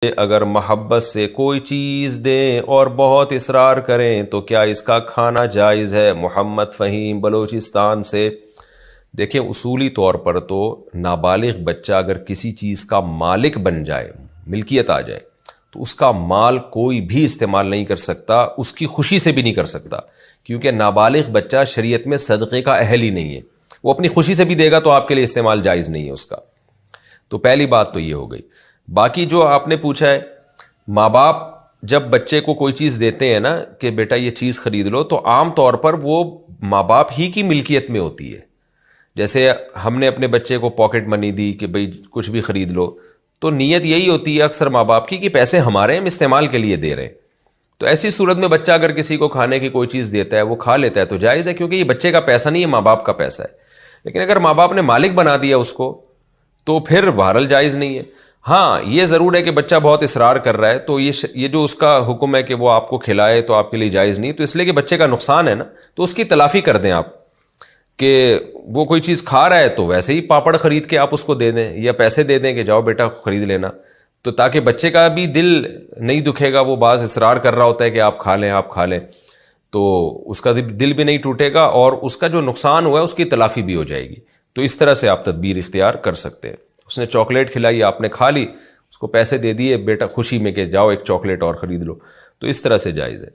اگر محبت سے کوئی چیز دیں اور بہت اصرار کریں تو کیا اس کا کھانا جائز ہے؟ محمد فہیم بلوچستان سے۔ دیکھیں اصولی طور پر تو نابالغ بچہ اگر کسی چیز کا مالک بن جائے، ملکیت آ جائے، تو اس کا مال کوئی بھی استعمال نہیں کر سکتا، اس کی خوشی سے بھی نہیں کر سکتا، کیونکہ نابالغ بچہ شریعت میں صدقے کا اہل ہی نہیں ہے۔ وہ اپنی خوشی سے بھی دے گا تو آپ کے لیے استعمال جائز نہیں ہے اس کا۔ تو پہلی بات تو یہ ہو گئی۔ باقی جو آپ نے پوچھا ہے، ماں باپ جب بچے کو کوئی چیز دیتے ہیں نا کہ بیٹا یہ چیز خرید لو، تو عام طور پر وہ ماں باپ ہی کی ملکیت میں ہوتی ہے۔ جیسے ہم نے اپنے بچے کو پاکٹ منی دی کہ بھئی کچھ بھی خرید لو، تو نیت یہی ہوتی ہے اکثر ماں باپ کی کہ پیسے ہمارے ہم استعمال کے لیے دے رہے ہیں۔ تو ایسی صورت میں بچہ اگر کسی کو کھانے کی کوئی چیز دیتا ہے، وہ کھا لیتا ہے تو جائز ہے، کیونکہ یہ بچے کا پیسہ نہیں ہے، ماں باپ کا پیسہ ہے۔ لیکن اگر ماں باپ نے مالک بنا دیا اس کو تو پھر بہرحال جائز نہیں ہے۔ ہاں یہ ضرور ہے کہ بچہ بہت اصرار کر رہا ہے تو یہ جو اس کا حکم ہے کہ وہ آپ کو کھلائے تو آپ کے لیے جائز نہیں، تو اس لیے کہ بچے کا نقصان ہے نا، تو اس کی تلافی کر دیں آپ، کہ وہ کوئی چیز کھا رہا ہے تو ویسے ہی پاپڑ خرید کے آپ اس کو دے دیں یا پیسے دے دیں کہ جاؤ بیٹا خرید لینا، تو تاکہ بچے کا بھی دل نہیں دکھے گا، وہ بعض اصرار کر رہا ہوتا ہے کہ آپ کھا لیں آپ کھا لیں، تو اس کا دل بھی نہیں ٹوٹے گا اور اس کا جو نقصان ہوا ہے اس کی تلافی بھی ہو جائے گی۔ تو اس طرح سے آپ تدبیر اختیار کر سکتے ہیں۔ اس نے چاکلیٹ کھلائی، آپ نے کھا لی، اس کو پیسے دے دیے بیٹا خوشی میں کہ جاؤ ایک چاکلیٹ اور خرید لو، تو اس طرح سے جائز ہے۔